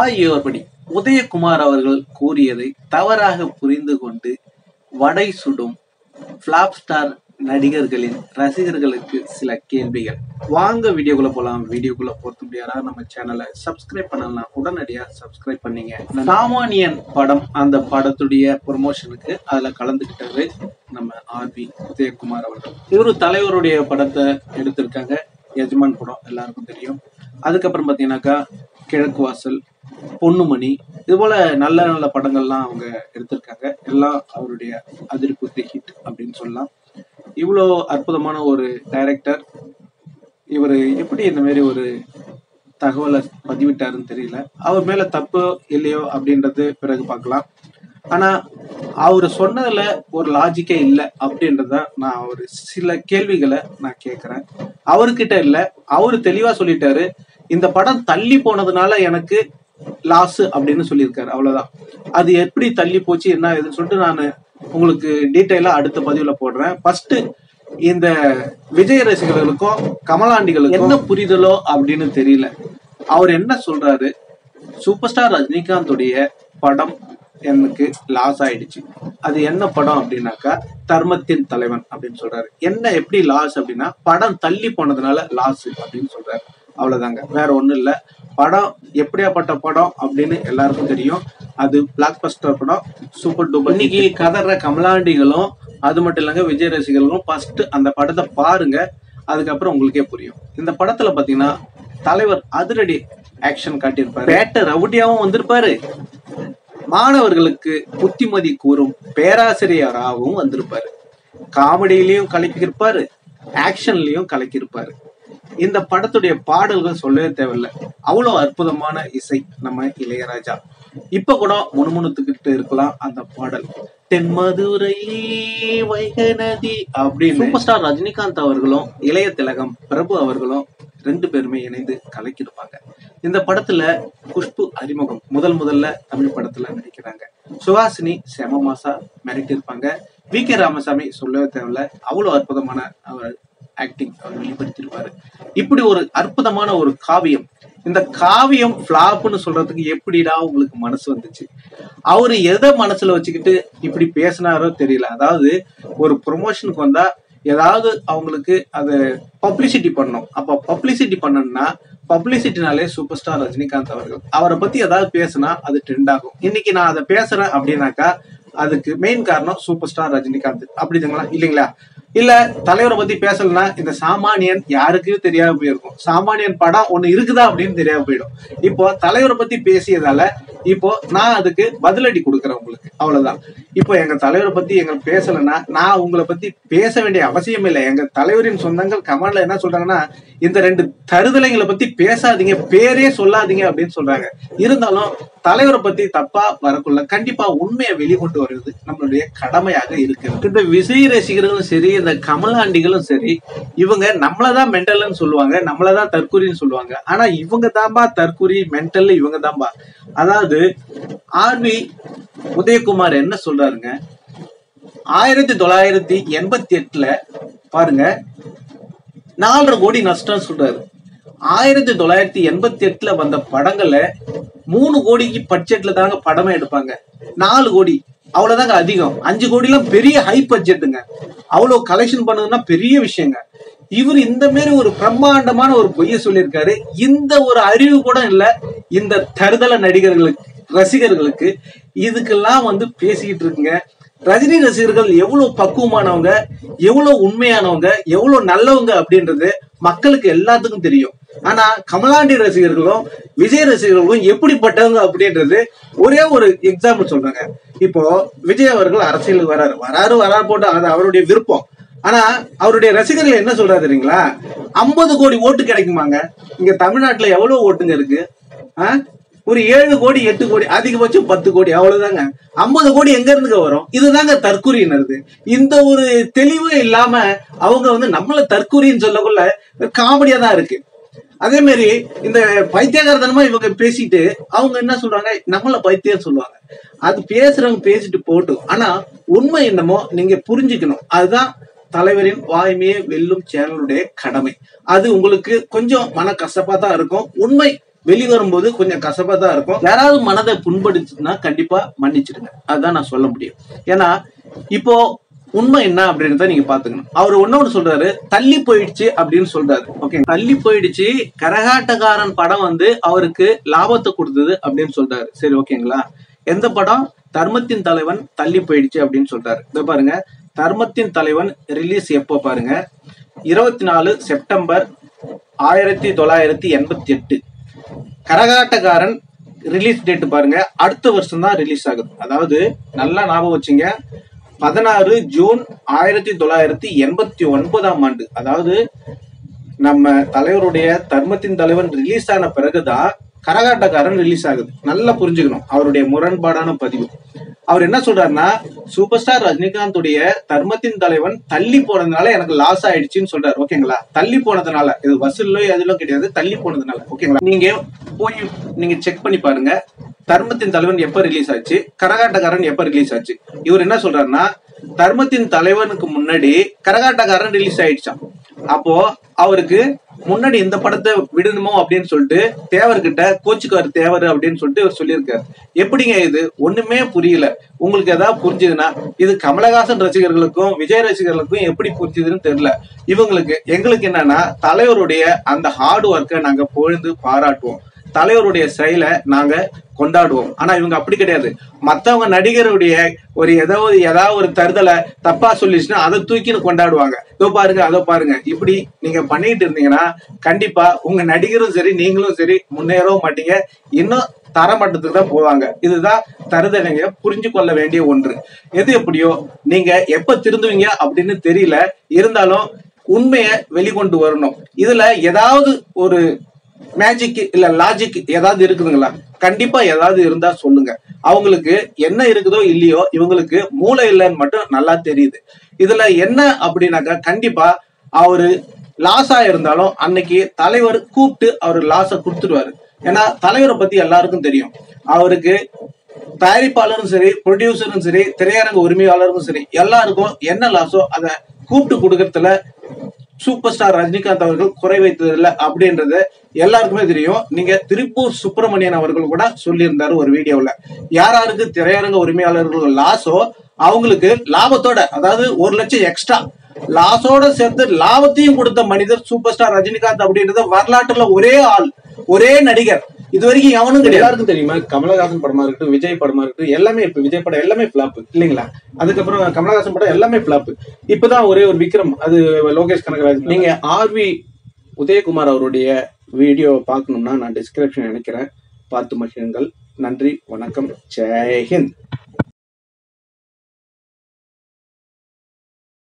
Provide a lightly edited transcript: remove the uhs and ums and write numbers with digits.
தாயோர்படி உதயகுமார் அவர்கள் கூறியதை தவறாக புரிந்து கொண்டு வடை சுடும் பிளாப் ஸ்டார் நடிகர்களின் ரசிகர்களுக்கு சில கேள்விகள். வாங்க வீடியோக்குள்ள போலாம். வீடியோக்குள்ள போறது முடியாதா? நம்ம சேனலை சப்ஸ்கிரைப் பண்ணலாம், உடனடியா சப்ஸ்கிரைப் பண்ணீங்க. சாமானியன் படம், அந்த படத்துடைய ப்ரொமோஷனுக்கு அதுல கலந்துக்கிட்டாரு நம்ம ஆர்வி உதயகுமார் அவர்கள். இவரு தலைவருடைய படத்தை எடுத்திருக்காங்க. எஜமான் படம் எல்லாருக்கும் தெரியும். அதுக்கப்புறம் பாத்தீங்கன்னாக்கா கிழக்கு வாசல், பொன்னுமணி, இது போல நல்ல நல்ல படங்கள்லாம் அவங்க எடுத்திருக்காங்க. எல்லாம் அவருடைய அதிர்ப்பு ஹிட் அப்படின்னு சொல்லலாம். இவ்வளோ அற்புதமான ஒரு டைரக்டர், இவர் எப்படி இந்த மாதிரி ஒரு தகவலை பதிவிட்டாருன்னு தெரியல. அவர் மேல தப்பு இல்லையோ அப்படின்றது பிறகு பார்க்கலாம். ஆனா அவரு சொன்னதுல ஒரு லாஜிக்கே இல்லை அப்படின்றத நான் ஒரு சில கேள்விகளை நான் கேட்கிறேன். அவர்கிட்ட இல்ல, அவரு தெளிவா சொல்லிட்டாரு, இந்த படம் தள்ளி போனதுனால எனக்கு லாஸ் அப்படின்னு சொல்லியிருக்காரு. அவ்வளவுதான். அது எப்படி தள்ளி போச்சு என்ன ஏதுன்னு சொல்லிட்டு நான் உங்களுக்கு டீட்டெயிலா அடுத்த பதிவுல போடுறேன். ஃபர்ஸ்ட் இந்த விஜய் ரசிகர்களுக்கும் கமலாண்டிகளுக்கும் என்ன புரிதலோ அப்படின்னு தெரியல. அவர் என்ன சொல்றாரு, சூப்பர் ஸ்டார் ரஜினிகாந்துடைய படம் எனக்கு லாஸ் ஆயிடுச்சு. அது என்ன படம் அப்படின்னாக்கா தர்மத்தின் தலைவன் அப்படின்னு சொல்றாரு. என்ன எப்படி லாஸ் அப்படின்னா படம் தள்ளி போனதுனால லாஸ் அப்படின்னு சொல்றாரு. அவ்வளவுதாங்க, வேற ஒண்ணும் இல்ல. படம் எப்படியாப்பட்ட படம் அப்படின்னு எல்லாருக்கும் தெரியும். அது பிளாக் பஸ்டர் படம், சூப்பர் டூப்பர். இன்னைக்கு கதற கமலாண்டிகளும் அது மட்டும் இல்லைங்க விஜய் ரசிகர்களும் ஃபர்ஸ்ட் அந்த படத்தை பாருங்க, அதுக்கப்புறம் உங்களுக்கே புரியும். இந்த படத்துல பாத்தீங்கன்னா தலைவர் அதிரடி ஆக்ஷன் காட்டியிருப்பாரு. பேட்ட ரவுடியாவும் வந்திருப்பாரு, மாணவர்களுக்கு புத்திமதி கூறும் பேராசிரியராகவும் வந்திருப்பாரு, காமெடியிலையும் கலக்கியிருப்பாரு, ஆக்ஷன்லயும் கலக்கியிருப்பாரு. இந்த படத்துடைய பாடல்கள் சொல்லவே தேவையில்லை, அவ்வளவு அற்புதமான இசை நம்ம இளையராஜா. இப்ப கூட முணுமுணுத்துக்கிட்டு இருக்கலாம் அந்த பாடல், தென்மதுரை வைகை நதி அப்படின்னு. சூப்பர் ஸ்டார் ரஜினிகாந்த் அவர்களும் இளைய திலகம் பிரபு அவர்களும் ரெண்டு பேருமே இணைந்து கலக்கிருப்பாங்க. இந்த படத்துல குஷ்பு அறிமுகம், முதல்ல தமிழ் படத்துல நடிக்கிறாங்க. சுஹாசினி செம மாசா மிரட்டிருப்பாங்க. வி.கே. ராமசாமி சொல்லவே தேவையில்ல, அவ்வளவு அற்புதமான அவர் ஆக்டிங் அவர் வெளிப்படுத்திருப்பாரு. இப்படி ஒரு அற்புதமான ஒரு காவியம். இந்த காவியம் பிளாப்னு சொல்றதுக்கு எப்படிடா உங்களுக்கு மனசு வந்துச்சு? அவரு எதை மனசுல வச்சுக்கிட்டு இப்படி பேசினாரோ தெரியல. அதாவது ஒரு ப்ரொமோஷனுக்கு வந்தா ஏதாவது அவங்களுக்கு அதை பப்ளிசிட்டி பண்ணணும். அப்ப பப்ளிசிட்டி பண்ணணும்னா பப்ளிசிட்டினாலே சூப்பர் ஸ்டார் ரஜினிகாந்த் அவர்கள். அவரை பத்தி ஏதாவது பேசினா அது ட்ரெண்ட் ஆகும். இன்னைக்கு நான் அதை பேசுறேன் அப்படின்னாக்கா அதுக்கு மெயின் காரணம் சூப்பர் ஸ்டார் ரஜினிகாந்த். அப்படிங்களா? இல்லைங்களா? இல்ல தலைவரை பத்தி பேசலன்னா இந்த சாமானியன் யாருக்கும் தெரியாம போயிருக்கும். சாமானியன் படம் ஒண்ணு இருக்குதா அப்படின்னு தெரியாம போயிடும். இப்போ தலைவரை பத்தி பேசியதால இப்போ நான் அதுக்கு பதிலடி கொடுக்குறேன் உங்களுக்கு, அவ்வளவுதான். இப்போ எங்க தலைவரை பத்தி எங்களுக்கு பேசலன்னா நான் உங்களை பத்தி பேச வேண்டிய அவசியம் இல்லை. எங்க தலைவரின் சொந்தங்கள் கமெண்ட்ல என்ன சொல்றாங்கன்னா, இந்த ரெண்டு தருதலைங்களை பத்தி பேசாதீங்க, பேரே சொல்லாதீங்க அப்படின்னு சொல்றாங்க. இருந்தாலும் தலைவரை பத்தி தப்பா வரக்குள்ள கண்டிப்பா உண்மையை வெளிக்கொண்டு வருவது நம்மளுடைய கடமையாக இருக்கிறது. இந்த விஜய் ரசிகர்களும் சரி, இந்த கமலாண்டிகளும் சரி, இவங்க நம்மளதான் மென்டல்னு சொல்லுவாங்க, நம்மளதான் தற்கொலைன்னு சொல்லுவாங்க. ஆனா இவங்க தான்பா தற்கொலை, மென்டல் இவங்க தான்பா. அதாவது ஆர்வி உதயகுமார் என்ன சொல்றாருங்க, 1988 பாருங்க 4.5 கோடி நஷ்டம் சொல்றாரு. 1988 வந்த படங்கள்ல 3 கோடிக்கு பட்ஜெட்ல தாங்க படமே எடுப்பாங்க. 4 கோடி அவ்வளவுதாங்க அதிகம். 5 கோடி எல்லாம் பெரிய ஹை பட்ஜெட்டுங்க. அவ்வளவு கலெக்ஷன் பண்ணதுன்னா பெரிய விஷயங்க. இவர் இந்த மாதிரி ஒரு பிரம்மாண்டமான ஒரு பொய்ய சொல்லியிருக்காரு. இந்த ஒரு அறிவு கூட இல்ல இந்த தருதல நடிகர்களுக்கு, ரசிகர்களுக்கு. இதுக்கெல்லாம் பேசிக்கிட்டு இருக்குங்க. ரஜினி ரசிகர்கள் எவ்வளவு பக்குவமானவங்க, எவ்வளவு உண்மையானவங்க, எவ்வளவு நல்லவங்க அப்படின்றது மக்களுக்கு எல்லாத்துக்கும் தெரியும். ஆனா கமலாண்டி ரசிகர்களும் விஜய் ரசிகர்களும் எப்படிப்பட்டவங்க அப்படின்றது ஒரே ஒரு எக்ஸாம்பிள் சொல்றாங்க. இப்போ விஜய் அவர்கள் அரசியலுக்கு வராரு போட்டு அது அவருடைய விருப்பம். ஆனா அவருடைய ரசிகர்கள் என்ன சொல்றாரு தெரியுங்களா, 50 கோடி ஓட்டு கிடைக்குமாங்க. இங்க தமிழ்நாட்டுல எவ்வளவு ஓட்டுங்க இருக்கு? ஒரு 7 கோடி 8 கோடி, அதிகபட்சம் 10 கோடி, அவ்வளவுதாங்க. 50 கோடி எங்க இருந்துங்க வரும்? இதுதாங்க தற்கூரியினது. இந்த ஒரு தெளிவு இல்லாம அவங்க நம்மள தற்கூரின்னு சொல்லக்குள்ள காமெடியா தான் இருக்கு. அதே மாதிரி இந்த பைத்தியகாரத்தனமா இவங்க பேசிட்டு அவங்க என்ன சொல்றாங்க, நம்மள பைத்தியம் சொல்லுவாங்க. அது பேசுறவங்க பேசிட்டு போட்டும். ஆனா உண்மை என்னமோ நீங்க புரிஞ்சுக்கணும். அதுதான் தலைவரின் வாய்மையை வெல்லும் சேனலுடைய கடமை. அது உங்களுக்கு கொஞ்சம் மன கசப்பா தான் இருக்கும். உண்மை வெளிவரும்போது கொஞ்சம் கசப்பா தான் இருக்கும். யாராவது மனதை புண்படுத்துனா கண்டிப்பா மன்னிச்சிடுங்க. அதுதான் நான் சொல்ல முடியும். ஏன்னா இப்போ உண்மை என்ன அப்படின்றத நீங்க பாத்துக்கணும். அவர் ஒண்ணு சொல்றாரு, தள்ளி போயிடுச்சு அப்படின்னு சொல்றாரு. ஓகே, தள்ளி போயிடுச்சு, கரகாட்டக்காரன் படம் வந்து அவருக்கு லாபத்தை கொடுத்தது அப்படின்னு சொல்றாரு. சரி, ஓகேங்களா? எந்த படம்? தர்மத்தின் தலைவன் தள்ளி போயிடுச்சு அப்படின்னு சொல்றாரு. இத பாருங்க, தர்மத்தின் தலைவன் ரிலீஸ் எப்போ பாருங்க, 24 செப்டம்பர் 1988. கரகாட்டக்காரன் ரிலீஸ் டேட் பாருங்க, அடுத்த வருஷம் தான் ரிலீஸ் ஆகுது. அதாவது நல்லா ஞாபகம் வச்சுங்க, 16 ஜூன் 1989ஆம் ஆண்டு. அதாவது நம்ம தலைவருடைய தர்மத்தின் தலைவன் ரிலீஸ் ஆன பிறகுதான் கரகாட்டக்காரன் ரிலீஸ் ஆகுது. நல்லா புரிஞ்சுக்கணும் அவருடைய முரண்பாடான பதிவு. அவர் என்ன சொல்றாருன்னா, சூப்பர் ஸ்டார் ரஜினிகாந்துடைய தர்மத்தின் தலைவன் தள்ளி போனதுனால எனக்கு லாஸ் ஆயிடுச்சுன்னு சொல்றாரு. ஓகேங்களா? தள்ளி போனதுனால, இது வசூல்லோ எதுலும் கிடையாது, தள்ளி போனதுனால. ஓகேங்களா? நீங்க போய் நீங்க செக் பண்ணி பாருங்க, தர்மத்தின் தலைவன் எப்ப ரிலீஸ் ஆச்சு, கரகாட்டக்காரன் எப்ப ரிலீஸ் ஆச்சு. இவர் என்ன சொல்றாருன்னா, தர்மத்தின் தலைவனுக்கு முன்னாடி கரகாட்டக்காரன் ரிலீஸ் ஆயிடுச்சான். அப்போ அவருக்கு முன்னாடி இந்த படத்தை விடணுமோ அப்படின்னு சொல்லிட்டு தேவர்கிட்ட கோச்சுக்காரு தேவர் அப்படின்னு சொல்லிட்டு அவர் சொல்லியிருக்காரு. எப்படிங்க இது? ஒண்ணுமே புரியல. உங்களுக்கு ஏதாவது புரிஞ்சுதுன்னா, இது கமலஹாசன் ரசிகர்களுக்கும் விஜய் ரசிகர்களுக்கும் எப்படி புரிஞ்சுதுன்னு தெரியல. எங்களுக்கு என்னன்னா, தலைவருடைய அந்த ஹார்ட் ஒர்க்கை நாங்க பொழுது பாராட்டுவோம், தலைவருடைய செயலை நாங்க கொண்டாடுவோம். ஆனா இவங்க அப்படி கிடையாது. மத்தவங்க நடிகருடைய ஒரு ஏதாவது ஒரு தருதலை தப்பா சொல்லிச்சுன்னா அதை தூக்கின்னு கொண்டாடுவாங்க. இதோ பாருங்க, அதோ பாருங்க. இப்படி நீங்க பண்ணிட்டு இருந்தீங்கன்னா கண்டிப்பா உங்க நடிகரும் சரி நீங்களும் சரி முன்னேறவும் மாட்டீங்க, இன்னும் தரமட்டத்துக்கு தான் போவாங்க. இதுதான் தருதலைங்க புரிஞ்சு கொள்ள வேண்டிய ஒன்று. எது எப்படியோ நீங்க எப்ப திருந்துவீங்க அப்படின்னு தெரியல, இருந்தாலும் உண்மையை வெளிக்கொண்டு வரணும். இதுல ஏதாவது ஒரு மேஜிக் இல்ல லாஜிக் ஏதாவது இருக்குதுங்களா? கண்டிப்பா ஏதாவது இருந்தா சொல்லுங்க. அவங்களுக்கு என்ன இருக்குதோ இல்லையோ, இவங்களுக்கு மூளை இல்லைன்னு மட்டும் நல்லா தெரியுது. இதுல என்ன அப்படின்னாக்கா, கண்டிப்பா அவரு லாஸா இருந்தாலும் அன்னைக்கு தலைவர் கூப்பிட்டு அவரு லாஸ கொடுத்துருவாரு. ஏன்னா தலைவரை பத்தி எல்லாருக்கும் தெரியும். அவருக்கு தயாரிப்பாளரும் சரி, ப்ரொடியூசரும் சரி, திரையரங்க உரிமையாளரும் சரி, எல்லாருக்கும் என்ன லாஸோ அதை கூப்பிட்டு கொடுக்கறதுல சூப்பர் ஸ்டார் ரஜினிகாந்த் அவர்கள் குறை வைத்ததில்லை அப்படின்றது எல்லாருக்குமே தெரியும். நீங்க திருப்பூர் சுப்பிரமணியன் அவர்கள் கூட சொல்லியிருந்தாரு ஒரு வீடியோல, யாராருக்கு திரையரங்க உரிமையாளர்கள் லாஸோ அவங்களுக்கு லாபத்தோட, அதாவது 1 லட்சம் எக்ஸ்ட்ரா லாஸோட சேர்த்து லாபத்தையும் கொடுத்த மனிதர் சூப்பர் ஸ்டார் ரஜினிகாந்த் அப்படின்றது வரலாற்றுல ஒரே ஆள், ஒரே நடிகர். இது வரைக்கும் எவனும் கிடையாது. எல்லாருக்கும் தெரியுமா, கமலஹாசன் படமா இருக்கட்டும், விஜய் படமா இருக்கட்டும், எல்லாமே இப்ப விஜய் படம் எல்லாமே பிளாப் இல்லைங்களா? அதுக்கப்புறம் கமலஹாசன் படம் எல்லாமே பிளாப். இப்பதான் ஒரே ஒரு விக்ரம், அது லோகேஷ் கனகராஜ். நீங்க ஆர்வி உதயகுமார் அவருடைய வீடியோ பார்க்கணும்னா நான் டிஸ்கிரிப்ஷன் நினைக்கிறேன், பார்த்து மகிழுங்கள். நன்றி, வணக்கம், ஜெய் ஹிந்த்.